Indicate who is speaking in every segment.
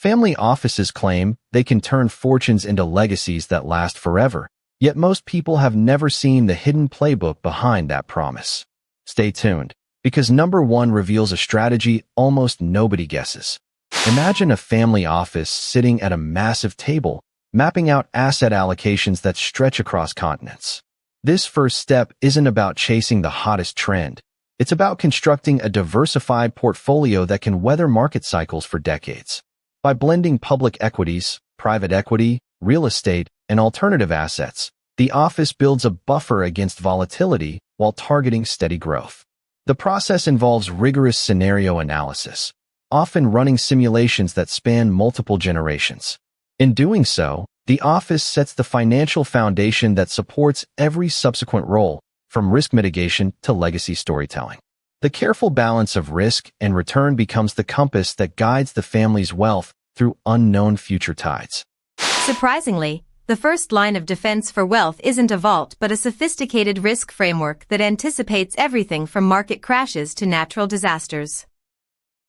Speaker 1: Family offices claim they can turn fortunes into legacies that last forever, yet most people have never seen the hidden playbook behind that promise. Stay tuned, because number 1 reveals a strategy almost nobody guesses. Imagine a family office sitting at a massive table, mapping out asset allocations that stretch across continents. This first step isn't about chasing the hottest trend. It's about constructing a diversified portfolio that can weather market cycles for decades. By blending public equities, private equity, real estate, and alternative assets, the office builds a buffer against volatility while targeting steady growth. The process involves rigorous scenario analysis, often running simulations that span multiple generations. In doing so, the office sets the financial foundation that supports every subsequent role, from risk mitigation to legacy storytelling. The careful balance of risk and return becomes the compass that guides the family's wealth through unknown future tides.
Speaker 2: Surprisingly, the first line of defense for wealth isn't a vault but a sophisticated risk framework that anticipates everything from market crashes to natural disasters.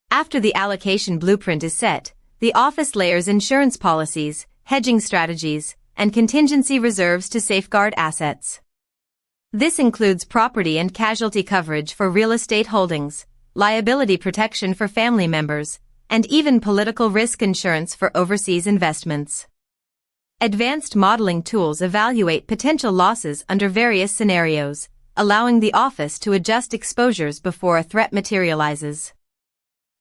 Speaker 2: After the allocation blueprint is set, the office layers insurance policies, hedging strategies, and contingency reserves to safeguard assets. This includes property and casualty coverage for real estate holdings, liability protection for family members, and even political risk insurance for overseas investments. Advanced modeling tools evaluate potential losses under various scenarios, allowing the office to adjust exposures before a threat materializes.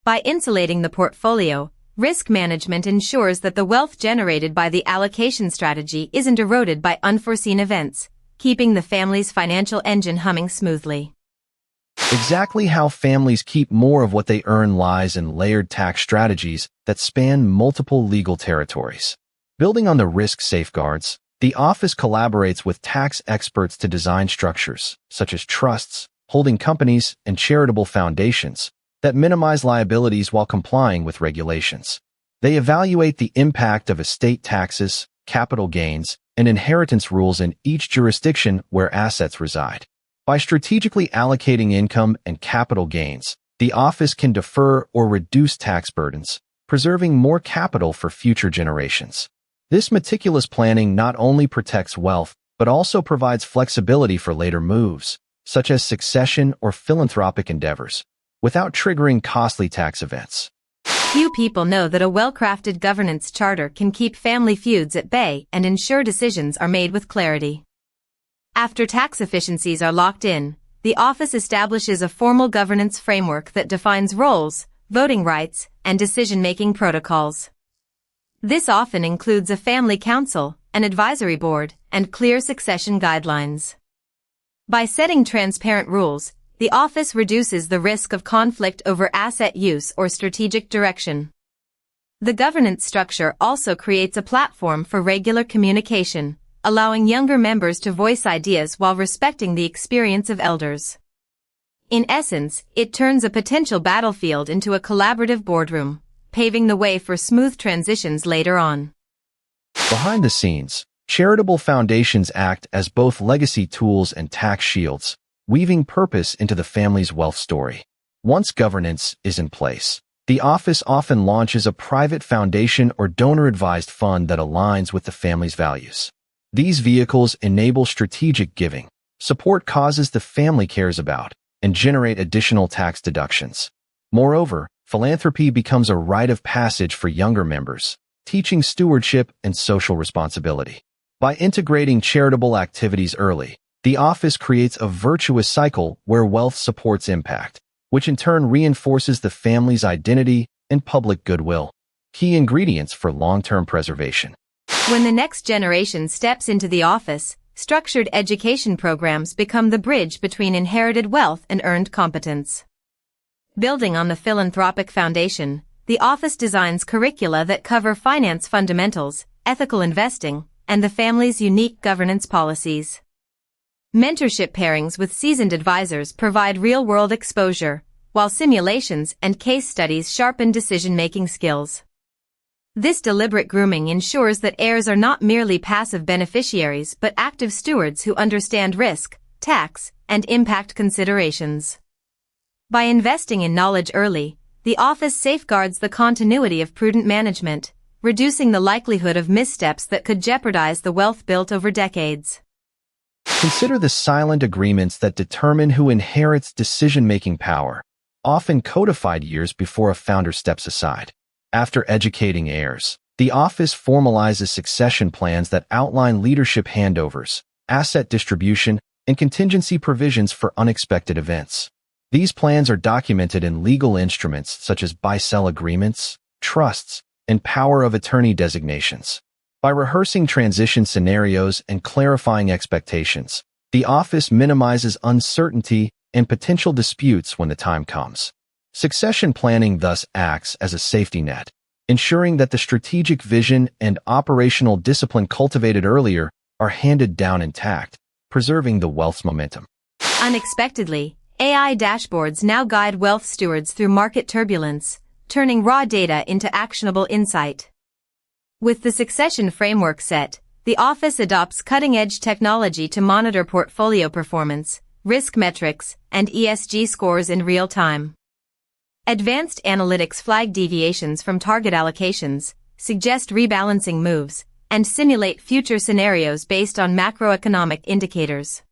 Speaker 2: By insulating the portfolio, risk management ensures that the wealth generated by the allocation strategy isn't eroded by unforeseen events, keeping the family's financial engine humming smoothly.
Speaker 1: Exactly how families keep more of what they earn lies in layered tax strategies that span multiple legal territories. Building on the risk safeguards, the office collaborates with tax experts to design structures, such as trusts, holding companies, and charitable foundations, that minimize liabilities while complying with regulations. They evaluate the impact of estate taxes, capital gains, and inheritance rules in each jurisdiction where assets reside. By strategically allocating income and capital gains, the office can defer or reduce tax burdens, preserving more capital for future generations. This meticulous planning not only protects wealth, but also provides flexibility for later moves, such as succession or philanthropic endeavors, without triggering costly tax events.
Speaker 2: Few people know that a well-crafted governance charter can keep family feuds at bay and ensure decisions are made with clarity. After tax efficiencies are locked in, the office establishes a formal governance framework that defines roles, voting rights, and decision-making protocols. This often includes a family council, an advisory board, and clear succession guidelines. By setting transparent rules, the office reduces the risk of conflict over asset use or strategic direction. The governance structure also creates a platform for regular communication, allowing younger members to voice ideas while respecting the experience of elders. In essence, it turns a potential battlefield into a collaborative boardroom, paving the way for smooth transitions later on.
Speaker 1: Behind the scenes, charitable foundations act as both legacy tools and tax shields, weaving purpose into the family's wealth story. Once governance is in place, the office often launches a private foundation or donor-advised fund that aligns with the family's values. These vehicles enable strategic giving, support causes the family cares about, and generate additional tax deductions. Moreover, philanthropy becomes a rite of passage for younger members, teaching stewardship and social responsibility. By integrating charitable activities early, the office creates a virtuous cycle where wealth supports impact, which in turn reinforces the family's identity and public goodwill, key ingredients for long-term preservation.
Speaker 2: When the next generation steps into the office, structured education programs become the bridge between inherited wealth and earned competence. Building on the philanthropic foundation, the office designs curricula that cover finance fundamentals, ethical investing, and the family's unique governance policies. Mentorship pairings with seasoned advisors provide real-world exposure, while simulations and case studies sharpen decision-making skills. This deliberate grooming ensures that heirs are not merely passive beneficiaries but active stewards who understand risk, tax, and impact considerations. By investing in knowledge early, the office safeguards the continuity of prudent management, reducing the likelihood of missteps that could jeopardize the wealth built over decades.
Speaker 1: Consider the silent agreements that determine who inherits decision-making power, often codified years before a founder steps aside. After educating heirs, the office formalizes succession plans that outline leadership handovers, asset distribution, and contingency provisions for unexpected events. These plans are documented in legal instruments such as buy-sell agreements, trusts, and power of attorney designations. By rehearsing transition scenarios and clarifying expectations, the office minimizes uncertainty and potential disputes when the time comes. Succession planning thus acts as a safety net, ensuring that the strategic vision and operational discipline cultivated earlier are handed down intact, preserving the wealth's momentum.
Speaker 2: Unexpectedly, AI dashboards now guide wealth stewards through market turbulence, turning raw data into actionable insight. With the succession framework set, the office adopts cutting-edge technology to monitor portfolio performance, risk metrics, and ESG scores in real time. Advanced analytics flag deviations from target allocations, suggest rebalancing moves, and simulate future scenarios based on macroeconomic indicators.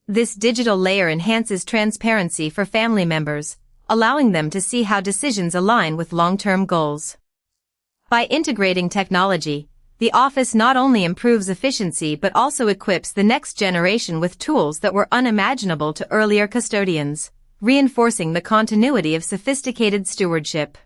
Speaker 2: This digital layer enhances transparency for family members, allowing them to see how decisions align with long-term goals. By integrating technology, the office not only improves efficiency but also equips the next generation with tools that were unimaginable to earlier custodians, reinforcing the continuity of sophisticated stewardship.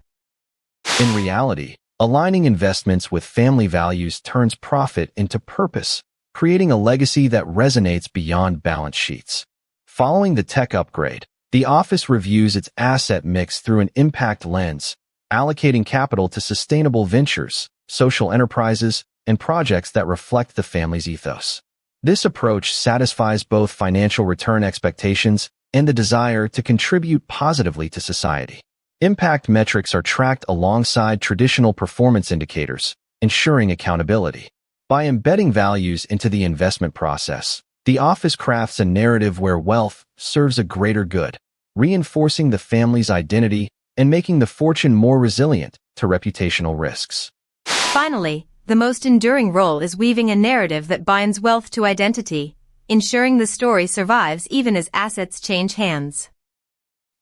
Speaker 1: In reality, aligning investments with family values turns profit into purpose, creating a legacy that resonates beyond balance sheets. Following the tech upgrade, the office reviews its asset mix through an impact lens, allocating capital to sustainable ventures, social enterprises, and projects that reflect the family's ethos. This approach satisfies both financial return expectations and the desire to contribute positively to society. Impact metrics are tracked alongside traditional performance indicators, ensuring accountability. By embedding values into the investment process, the office crafts a narrative where wealth serves a greater good, reinforcing the family's identity and making the fortune more resilient to reputational risks.
Speaker 2: Finally, the most enduring role is weaving a narrative that binds wealth to identity, ensuring the story survives even as assets change hands.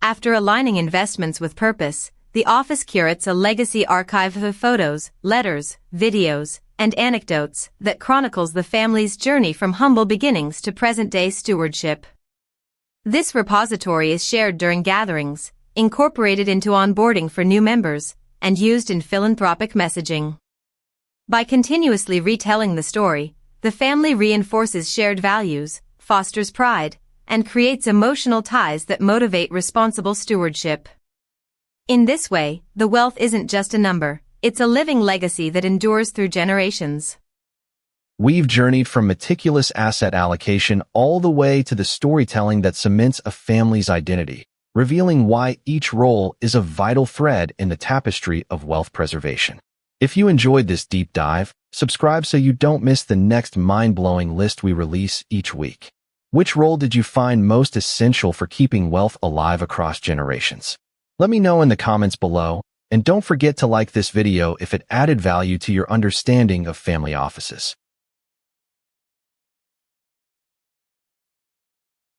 Speaker 2: After aligning investments with purpose, the office curates a legacy archive of photos, letters, videos, and anecdotes that chronicles the family's journey from humble beginnings to present-day stewardship. This repository is shared during gatherings, incorporated into onboarding for new members, and used in philanthropic messaging. By continuously retelling the story, the family reinforces shared values, fosters pride, and creates emotional ties that motivate responsible stewardship. In this way, the wealth isn't just a number, it's a living legacy that endures through generations.
Speaker 1: We've journeyed from meticulous asset allocation all the way to the storytelling that cements a family's identity, revealing why each role is a vital thread in the tapestry of wealth preservation. If you enjoyed this deep dive, subscribe so you don't miss the next mind-blowing list we release each week. Which role did you find most essential for keeping wealth alive across generations? Let me know in the comments below, and don't forget to like this video if it added value to your understanding of family offices.